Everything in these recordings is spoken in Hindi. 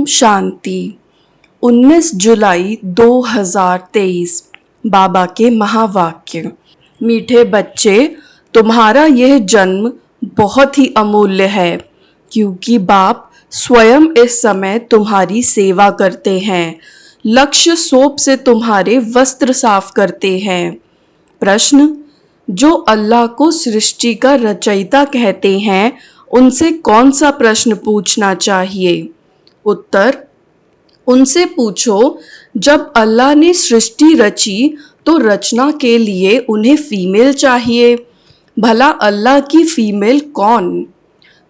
शांति। 19 जुलाई 2023। बाबा के महावाक्य। मीठे बच्चे, तुम्हारा यह जन्म बहुत ही अमूल्य है, क्योंकि बाप स्वयं इस समय तुम्हारी सेवा करते हैं। लक्ष्य सोप से तुम्हारे वस्त्र साफ करते हैं। प्रश्न: जो अल्लाह को सृष्टि का रचयिता कहते हैं, उनसे कौन सा प्रश्न पूछना चाहिए? उत्तर: उनसे पूछो, जब अल्लाह ने सृष्टि रची तो रचना के लिए उन्हें फीमेल चाहिए। भला अल्लाह की फीमेल कौन?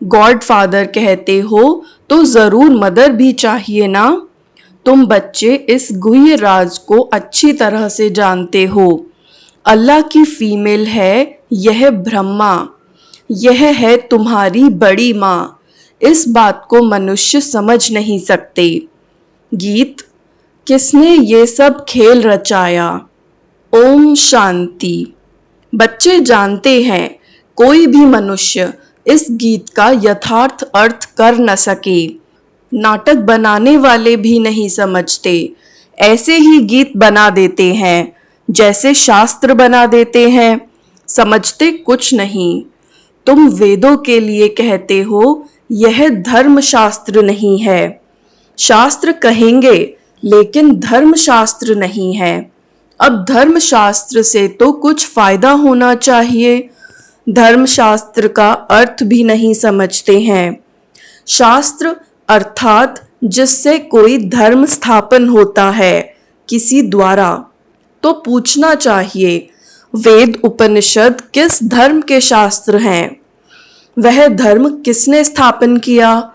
गॉड फादर कहते हो तो जरूर मदर भी चाहिए ना। तुम बच्चे इस गुह्य राज को अच्छी तरह से जानते हो। अल्लाह की फीमेल है यह ब्रह्मा, यह है तुम्हारी बड़ी माँ। इस बात को मनुष्य समझ नहीं सकते। गीत: किसने ये सब खेल रचाया? ओम शांति। बच्चे जानते हैं, कोई भी मनुष्य इस गीत का यथार्थ अर्थ कर न सके। नाटक बनाने वाले भी नहीं समझते, ऐसे ही गीत बना देते हैं, जैसे शास्त्र बना देते हैं, समझते कुछ नहीं। तुम वेदों के लिए कहते हो यह धर्म शास्त्र नहीं है। शास्त्र कहेंगे, लेकिन धर्म शास्त्र नहीं है। अब धर्म शास्त्र से तो कुछ फायदा होना चाहिए। धर्म शास्त्र का अर्थ भी नहीं समझते हैं। शास्त्र अर्थात जिससे कोई धर्म स्थापन होता है किसी द्वारा। तो पूछना चाहिए, वेद उपनिषद किस धर्म के शास्त्र हैं? वह धर्म किसने स्थापन किया?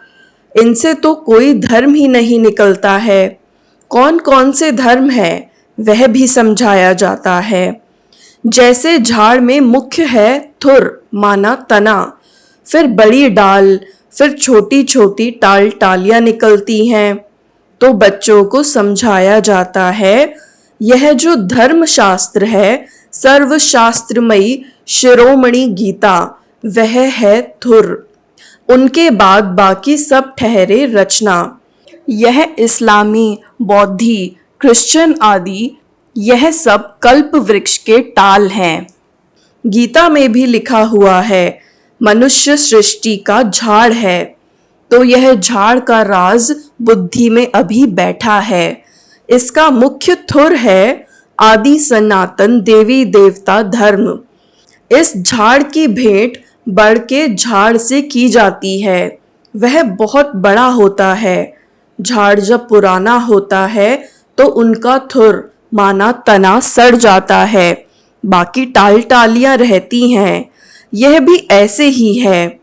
इनसे तो कोई धर्म ही नहीं निकलता है। कौन कौन से धर्म है वह भी समझाया जाता है। जैसे झाड़ में मुख्य है थुर माना तना, फिर बड़ी डाल, फिर छोटी छोटी टाल टालियां निकलती हैं। तो बच्चों को समझाया जाता है, यह जो धर्म शास्त्र है, सर्वशास्त्रमयी शिरोमणि गीता, वह है थुर। उनके बाद बाकी सब ठहरे रचना। यह इस्लामी, बौद्धी, क्रिश्चियन आदि यह सब कल्प वृक्ष के टाल हैं। गीता में भी लिखा हुआ है, मनुष्य सृष्टि का झाड़ है। तो यह झाड़ का राज बुद्धि में अभी बैठा है। इसका मुख्य थुर है आदि सनातन देवी देवता धर्म। इस झाड़ की भेंट बड़ के झाड़ से की जाती है। वह बहुत बड़ा होता है। झाड़ जब पुराना होता है तो उनका थुर माना तना सड़ जाता है, बाकी टाल टालियां रहती हैं। यह भी ऐसे ही है।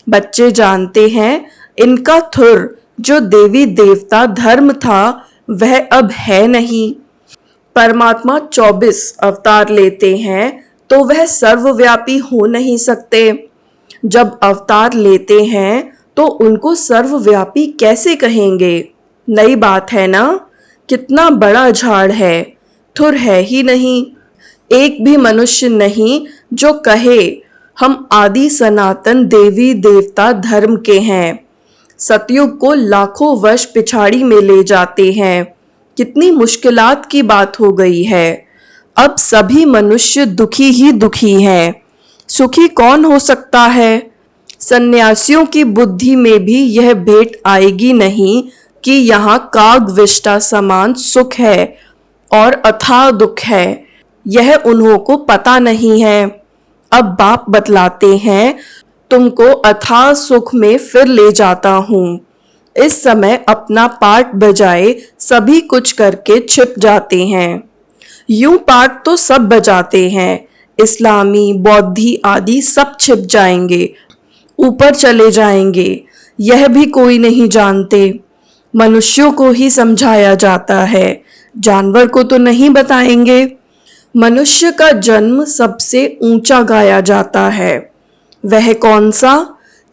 बच्चे जानते हैं, इनका थुर जो देवी देवता धर्म था वह अब है नहीं। परमात्मा 24 अवतार लेते हैं तो वह सर्वव्यापी हो नहीं सकते। जब अवतार लेते हैं तो उनको सर्वव्यापी कैसे कहेंगे? नई बात है ना। कितना बड़ा झाड़ है, थुर है ही नहीं। एक भी मनुष्य नहीं जो कहे हम आदि सनातन देवी देवता धर्म के हैं। सतयुग को लाखों वर्ष पिछाड़ी में ले जाते हैं। कितनी मुश्किलात की बात हो गई है। अब सभी मनुष्य दुखी ही दुखी हैं। सुखी कौन हो सकता है? सन्यासियों की बुद्धि में भी यह भेंट आएगी नहीं कि यहाँ काग विष्टा समान सुख है और अथाह दुख है। यह उन्हों को पता नहीं है। अब बाप बतलाते हैं, तुमको अथाह सुख में फिर ले जाता हूँ। इस समय अपना पाठ बजाए सभी कुछ करके छिप जाते हैं। यूं पाठ तो सब बजाते हैं, इस्लामी, बौद्धी आदि सब छिप जाएंगे, ऊपर चले जाएंगे। यह भी कोई नहीं जानते। मनुष्यों को ही समझाया जाता है, जानवर को तो नहीं बताएंगे। मनुष्य का जन्म सबसे ऊंचा गाया जाता है। वह कौन सा?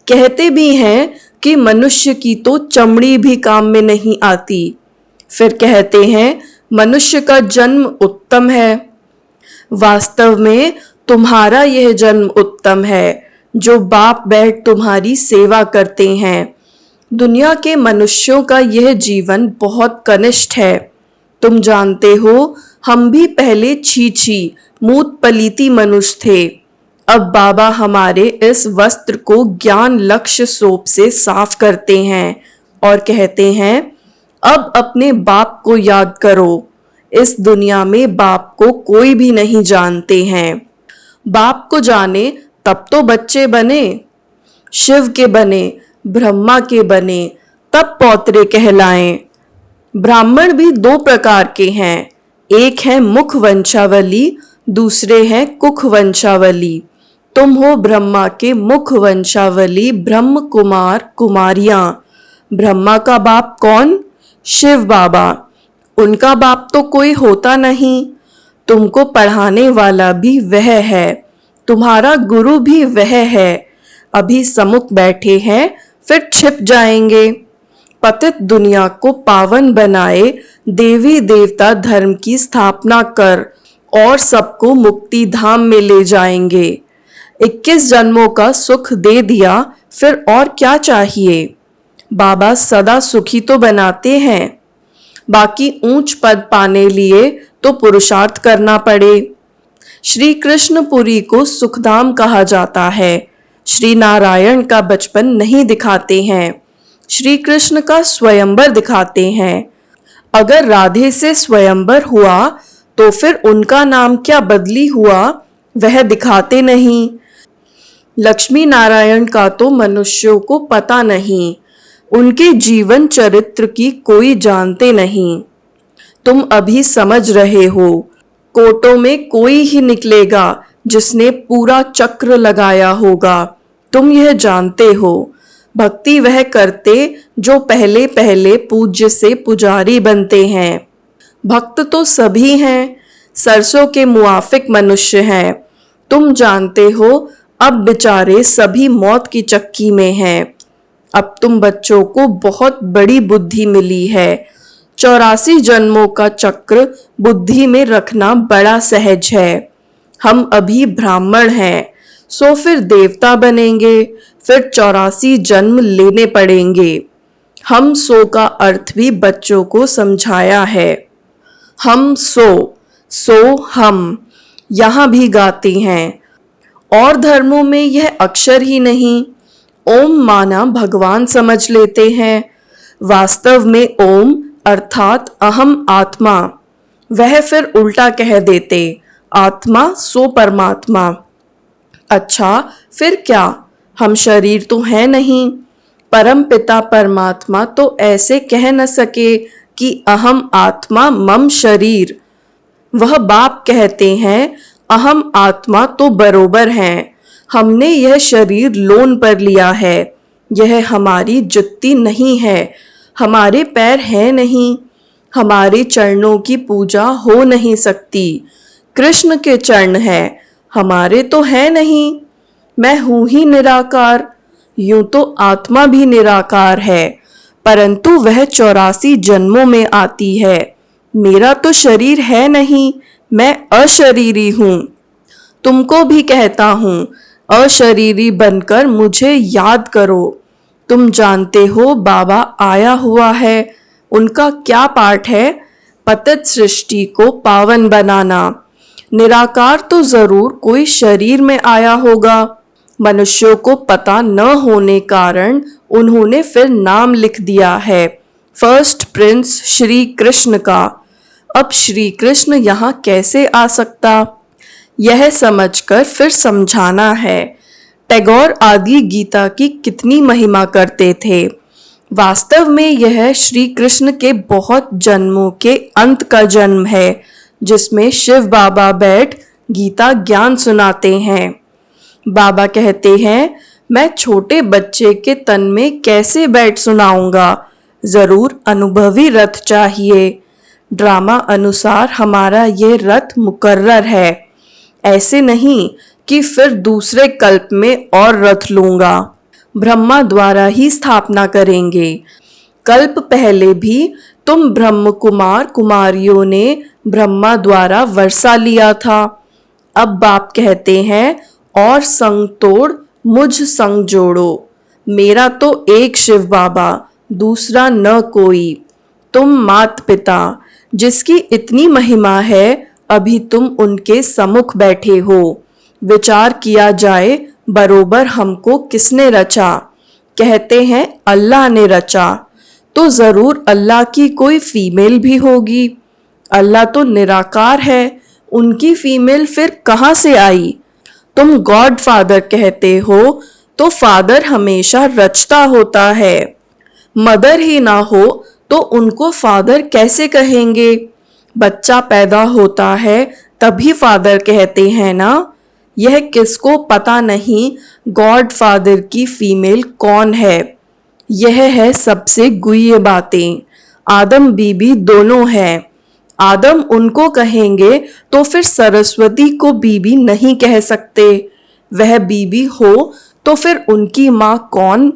कहते भी हैं कि मनुष्य की तो चमड़ी भी काम में नहीं आती। फिर कहते हैं मनुष्य का जन्म उत्तम है। वास्तव में तुम्हारा यह जन्म उत्तम है, जो बाप बैठ तुम्हारी सेवा करते हैं। दुनिया के मनुष्यों का यह जीवन बहुत कनिष्ठ है। तुम जानते हो, हम भी पहले छी मूत पलीती मनुष्य थे। अब बाबा हमारे इस वस्त्र को ज्ञान लक्ष्य सोप से साफ करते हैं और कहते हैं, अब अपने बाप को याद करो। इस दुनिया में बाप को कोई भी नहीं जानते हैं। बाप को जाने तब तो बच्चे बने, शिव के बने, ब्रह्मा के बने, तब पौत्रे कहलाएं। ब्राह्मण भी दो प्रकार के हैं, एक है मुख वंशावली, दूसरे हैं कुख वंशावली। तुम हो ब्रह्मा के मुख वंशावली ब्रह्म कुमार कुमारियां। ब्रह्मा का बाप कौन? शिव बाबा। उनका बाप तो कोई होता नहीं। तुमको पढ़ाने वाला भी वह है, तुम्हारा गुरु भी वह है। अभी सम्मुख बैठे हैं, फिर छिप जाएंगे। पतित दुनिया को पावन बनाए देवी देवता धर्म की स्थापना कर और सबको मुक्ति धाम में ले जाएंगे। 21 जन्मों का सुख दे दिया, फिर और क्या चाहिए। बाबा सदा सुखी तो बनाते हैं, बाकी ऊंच पद पाने लिए तो पुरुषार्थ करना पड़े। श्री कृष्णपुरी को सुखधाम कहा जाता है। श्री नारायण का बचपन नहीं दिखाते हैं, श्री कृष्ण का स्वयंवर दिखाते हैं। अगर राधे से स्वयंवर हुआ तो फिर उनका नाम क्या बदली हुआ, वह दिखाते नहीं। लक्ष्मी नारायण का तो मनुष्यों को पता नहीं, उनके जीवन चरित्र की कोई जानते नहीं। तुम अभी समझ रहे हो, कोटों में कोई ही निकलेगा जिसने पूरा चक्र लगाया होगा। तुम यह जानते हो, भक्ति वह करते जो पहले पहले पूज्य से पुजारी बनते हैं। भक्त तो सभी हैं, सरसों के मुआफिक मनुष्य हैं। तुम जानते हो, अब बेचारे सभी मौत की चक्की में हैं। अब तुम बच्चों को बहुत बड़ी बुद्धि मिली है। 84 जन्मों का चक्र बुद्धि में रखना बड़ा सहज है। हम अभी ब्राह्मण हैं, सो फिर देवता बनेंगे, फिर 84 जन्म लेने पड़ेंगे। हम सो का अर्थ भी बच्चों को समझाया है। हम सो हम यहाँ भी गाते हैं। और धर्मों में यह अक्षर ही नहीं, ओम माना भगवान समझ लेते हैं। वास्तव में ओम अर्थात अहम आत्मा। वह फिर उल्टा कह देते, आत्मा सो परमात्मा। अच्छा, फिर क्या? हम शरीर तो है नहीं। परम पिता परमात्मा तो ऐसे कह न सके कि अहम आत्मा मम शरीर। वह बाप कहते हैं, अहम आत्मा तो बरोबर हैं। हमने यह शरीर लोन पर लिया है। यह हमारी जुत्ती नहीं है, हमारे पैर हैं नहीं। हमारे चरणों की पूजा हो नहीं सकती। कृष्ण के चरण है, हमारे तो है नहीं। मैं हूं ही निराकार। यूं तो आत्मा भी निराकार है, परंतु वह 84 जन्मों में आती है। मेरा तो शरीर है नहीं, मैं अशरीरी हूं। तुमको भी कहता हूं, अशरीरी बनकर मुझे याद करो। तुम जानते हो बाबा आया हुआ है, उनका क्या पाठ है? पतित सृष्टि को पावन बनाना। निराकार तो जरूर कोई शरीर में आया होगा। मनुष्यों को पता न होने कारण उन्होंने फिर नाम लिख दिया है, फर्स्ट प्रिंस श्री कृष्ण का। अब श्री कृष्ण यहाँ कैसे आ सकता, यह समझकर फिर समझाना है। टैगोर आदि गीता की कितनी महिमा करते थे। वास्तव में यह श्री कृष्ण के बहुत जन्मों के अंत का जन्म है, जिसमें शिव बाबा बैठ गीता ज्ञान सुनाते हैं। बाबा कहते हैं, मैं छोटे बच्चे के तन में कैसे बैठ सुनाऊंगा, जरूर अनुभवी रथ चाहिए। ड्रामा अनुसार हमारा ये रथ मुकर्रर है, ऐसे नहीं कि फिर दूसरे कल्प में और रथ लूंगा। ब्रह्मा द्वारा ही स्थापना करेंगे। कल्प पहले भी तुम ब्रह्म कुमार कुमारियों ने ब्रह्मा द्वारा वर्षा लिया था। अब बाप कहते हैं, और संग तोड़ मुझ संग जोड़ो। मेरा तो एक शिव बाबा, दूसरा न कोई। तुम मात पिता, जिसकी इतनी महिमा है, अभी तुम उनके सम्मुख बैठे हो। विचार किया जाए, बरोबर हमको किसने रचा? कहते हैं अल्लाह ने रचा, तो जरूर अल्लाह की कोई फीमेल भी होगी। अल्लाह तो निराकार है, उनकी फीमेल फिर कहाँ से आई? तुम गॉड फादर कहते हो, तो फादर हमेशा रचता होता है। मदर ही ना हो तो उनको फादर कैसे कहेंगे? बच्चा पैदा होता है तभी फादर कहते हैं ना। यह किसको पता नहीं गॉड फादर की फीमेल कौन है। यह है सबसे गुह्य बातें। आदम बीबी दोनों हैं। आदम उनको कहेंगे तो फिर सरस्वती को बीबी नहीं कह सकते। वह बीबी हो तो फिर उनकी माँ कौन?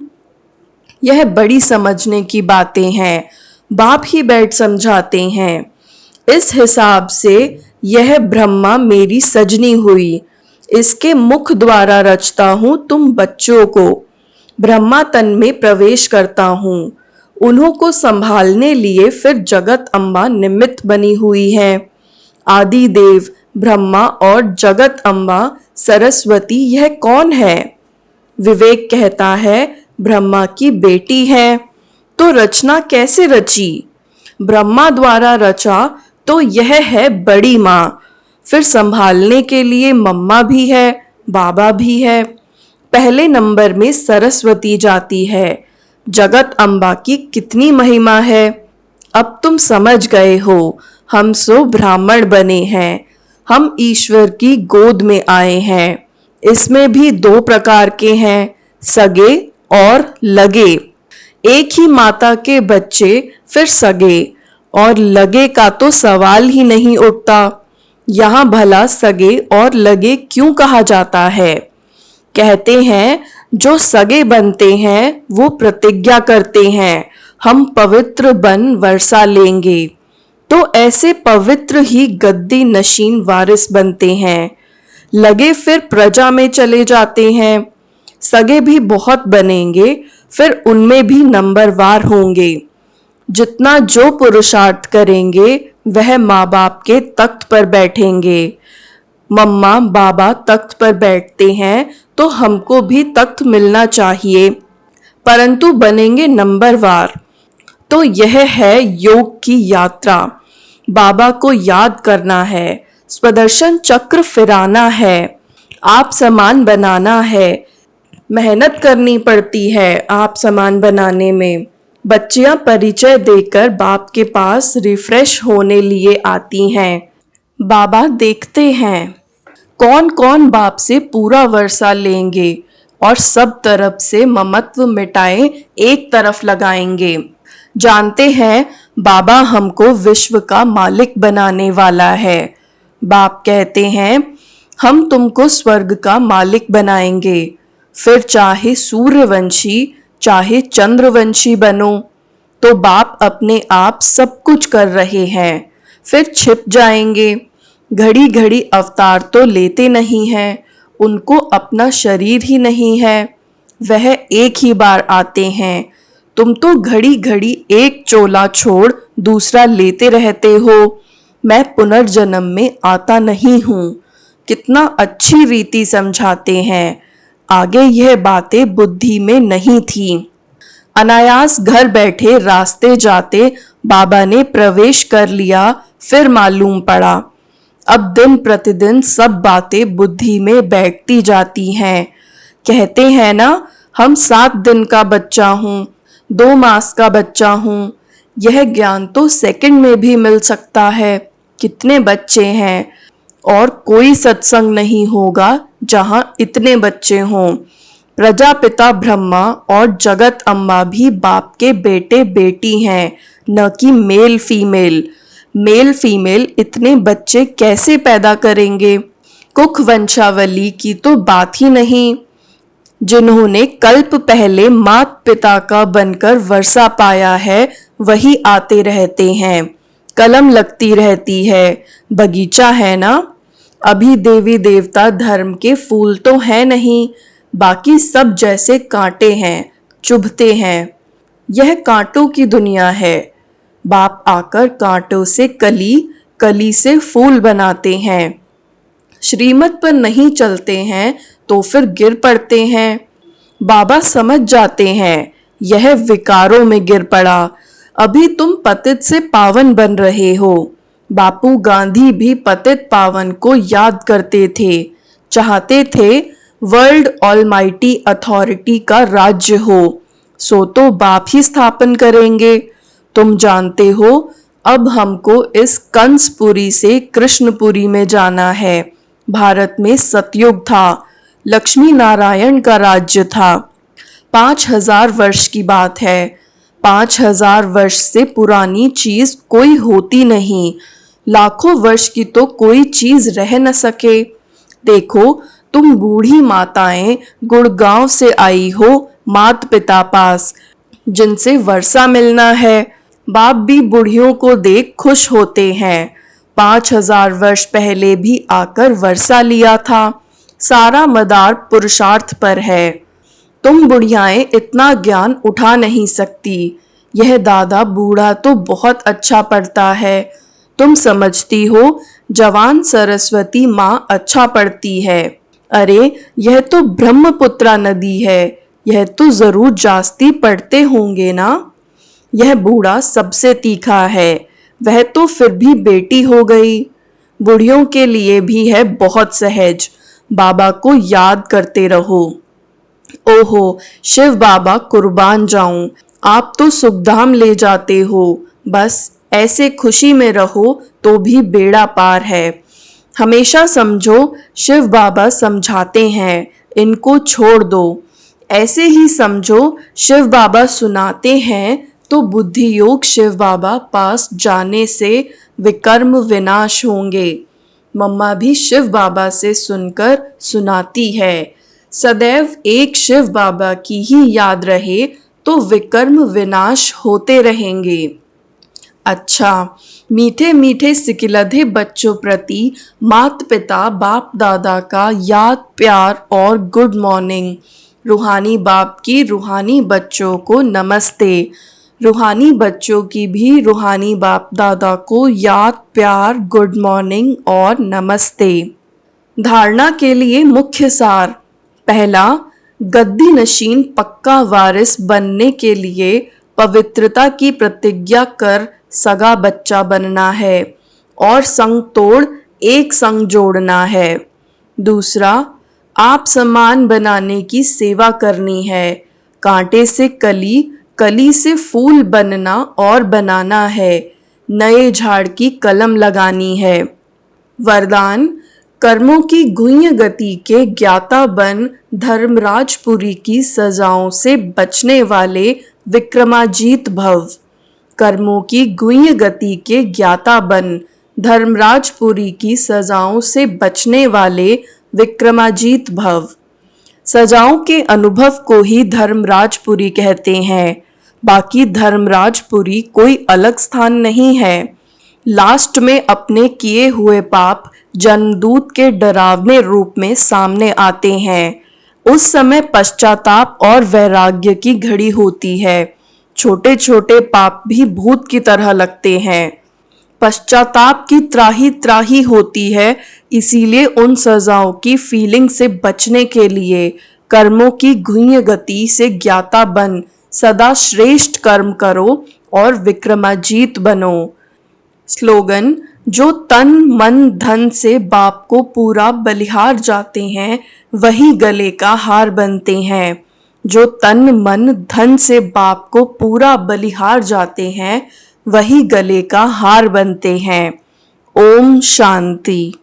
यह बड़ी समझने की बातें हैं। बाप ही बैठ समझाते हैं। इस हिसाब से यह ब्रह्मा मेरी सजनी हुई। इसके मुख द्वारा रचता हूँ तुम बच्चों को। ब्रह्मा तन में प्रवेश करता हूँ। उन्हों को संभालने लिए फिर जगत अम्बा निमित्त बनी हुई है। आदि देव ब्रह्मा और जगत अम्बा सरस्वती यह कौन है? विवेक कहता है ब्रह्मा की बेटी है। तो रचना कैसे रची? ब्रह्मा द्वारा रचा तो यह है बड़ी माँ। फिर संभालने के लिए मम्मा भी है, बाबा भी है। पहले नंबर में सरस्वती जाती है। जगत अम्बा की कितनी महिमा है। अब तुम समझ गए हो। हम सो ब्राह्मण बने हैं। हम ईश्वर की गोद में आए हैं। इसमें भी दो प्रकार के हैं, सगे और लगे। एक ही माता के बच्चे फिर सगे और लगे का तो सवाल ही नहीं उठता। यहाँ भला सगे और लगे क्यों कहा जाता है? कहते हैं जो सगे बनते हैं वो प्रतिज्ञा करते हैं, हम पवित्र बन वर्षा लेंगे। तो ऐसे पवित्र ही गद्दी नशीन वारिस बनते हैं। लगे फिर प्रजा में चले जाते हैं। सगे भी बहुत बनेंगे, फिर उनमें भी नंबरवार होंगे। जितना जो पुरुषार्थ करेंगे वह माँ बाप के तख्त पर बैठेंगे। मम्मा बाबा तख्त पर बैठते हैं तो हमको भी तख्त मिलना चाहिए, परंतु बनेंगे नंबरवार। तो यह है योग की यात्रा। बाबा को याद करना है, स्वदर्शन चक्र फिराना है, आप समान बनाना है। मेहनत करनी पड़ती है आप समान बनाने में। बच्चियां परिचय देकर बाप के पास रिफ्रेश होने लिए आती हैं। बाबा देखते हैं कौन कौन बाप से पूरा वर्षा लेंगे और सब तरफ से ममत्व मिटाए एक तरफ लगाएंगे। जानते हैं बाबा हमको विश्व का मालिक बनाने वाला है। बाप कहते हैं हम तुमको स्वर्ग का मालिक बनाएंगे। फिर चाहे सूर्यवंशी चाहे चंद्रवंशी बनो। तो बाप अपने आप सब कुछ कर रहे हैं, फिर छिप जाएंगे। घड़ी घड़ी अवतार तो लेते नहीं हैं, उनको अपना शरीर ही नहीं है। वह एक ही बार आते हैं। तुम तो घड़ी घड़ी एक चोला छोड़ दूसरा लेते रहते हो। मैं पुनर्जन्म में आता नहीं हूँ। कितना अच्छी रीति समझाते हैं। आगे यह बातें बुद्धि में नहीं थी। अनायास घर बैठे रास्ते जाते बाबा ने प्रवेश कर लिया, फिर मालूम पड़ा। अब दिन प्रतिदिन सब बातें बुद्धि में बैठती जाती हैं। कहते हैं ना हम 7 दिन का बच्चा हूँ, 2 मास का बच्चा हूँ। यह ज्ञान तो सेकंड में भी मिल सकता है। कितने बच्चे हैं और कोई सत्संग नहीं होगा जहाँ इतने बच्चे हों। प्रजापिता ब्रह्मा और जगत अम्बा भी बाप के बेटे बेटी हैं, न कि मेल फीमेल। मेल फीमेल इतने बच्चे कैसे पैदा करेंगे? कुख वंशावली की तो बात ही नहीं। जिन्होंने कल्प पहले मात पिता का बनकर वर्षा पाया है वही आते रहते हैं। कलम लगती रहती है, बगीचा है ना। अभी देवी देवता धर्म के फूल तो है नहीं, बाकी सब जैसे कांटे हैं, चुभते हैं। यह कांटों की दुनिया है। बाप आकर कांटों से कली, कली से फूल बनाते हैं। श्रीमत पर नहीं चलते हैं तो फिर गिर पड़ते हैं। बाबा समझ जाते हैं, यह विकारों में गिर पड़ा। अभी तुम पतित से पावन बन रहे हो। बापू गांधी भी पतित पावन को याद करते थे, चाहते थे वर्ल्ड ऑलमाइटी अथॉरिटी का राज्य हो, सो तो बाप ही स्थापन करेंगे। तुम जानते हो, अब हमको इस कंसपुरी से कृष्णपुरी में जाना है। भारत में सतयुग था, लक्ष्मी नारायण का राज्य था। 5000 वर्ष की बात है। 5000 वर्ष से पुरानी चीज कोई होती नहीं। लाखों वर्ष की तो कोई चीज रह न सके। देखो, तुम बूढ़ी माताएं गुड़गांव से आई हो मात पिता पास, जिनसे वर्षा मिलना है। बाप भी बुढ़ियों को देख खुश होते हैं। 5000 वर्ष पहले भी आकर वर्षा लिया था। सारा मदार पुरुषार्थ पर है। तुम बुढ़ियाएं इतना ज्ञान उठा नहीं सकती। यह दादा बूढ़ा तो बहुत अच्छा पढ़ता है। तुम समझती हो, जवान सरस्वती माँ अच्छा पढ़ती है। अरे, यह तो ब्रह्मपुत्रा नदी है। यह तो जरूर जास्ती पढ़ते होंगे ना। यह बूढ़ा सबसे तीखा है। वह तो फिर भी बेटी हो गई। बुढ़ियों के लिए भी है बहुत सहज। बाबा को याद करते रहो। ओहो, शिव बाबा कुर्बान जाऊं, आप तो सुखधाम ले जाते हो। बस ऐसे खुशी में रहो तो भी बेड़ा पार है। हमेशा समझो, शिव बाबा समझाते हैं, इनको छोड़ दो। ऐसे ही समझो, शिव बाबा सुनाते हैं तो बुद्धि योग शिव बाबा पास जाने से विकर्म विनाश होंगे। मम्मा भी शिव बाबा से सुनकर सुनाती है, सदैव एक शिव बाबा की ही याद रहे तो विकर्म विनाश होते रहेंगे। अच्छा, मीठे मीठे सिकिलधे बच्चों प्रति माता पिता बाप दादा का याद प्यार और गुड मॉर्निंग। रूहानी बाप की रूहानी बच्चों को नमस्ते। रूहानी बच्चों की भी रूहानी बाप दादा को याद प्यार गुड मॉर्निंग और नमस्ते। धारणा के लिए मुख्य सार। पहला, गद्दी नशीन पक्का वारिस बनने के लिए पवित्रता की प्रतिज्ञा कर सगा बच्चा बनना है और संग तोड़ एक संग जोड़ना है। दूसरा, आप समान बनाने की सेवा करनी है। कांटे से कली, कली से फूल बनना और बनाना है। नए झाड़ की कलम लगानी है। वरदान, कर्मों की गुह्य गति के ज्ञाता बन धर्मराजपुरी की सजाओं से बचने वाले विक्रमाजीत भव। कर्मों की गुह्य गति के ज्ञाता बन धर्मराजपुरी की सजाओं से बचने वाले विक्रमाजीत भव। सजाओं के अनुभव को ही धर्मराजपुरी कहते हैं। बाकी धर्मराजपुरी कोई अलग स्थान नहीं है। लास्ट में अपने किए हुए पाप जन्मदूत के डरावने रूप में सामने आते हैं। उस समय पश्चाताप और वैराग्य की घड़ी होती है। छोटे छोटे पाप भी भूत की तरह लगते हैं। पश्चाताप की त्राही त्राही होती है। इसीलिए उन सजाओं की फीलिंग से बचने के लिए कर्मों की गुह्य गति से ज्ञाता बन सदा श्रेष्ठ कर्म करो और विक्रमाजीत बनो। स्लोगन, जो तन मन धन से बाप को पूरा बलिहार जाते हैं वही गले का हार बनते हैं। जो तन मन धन से बाप को पूरा बलिहार जाते हैं वही गले का हार बनते हैं। ओम शांति।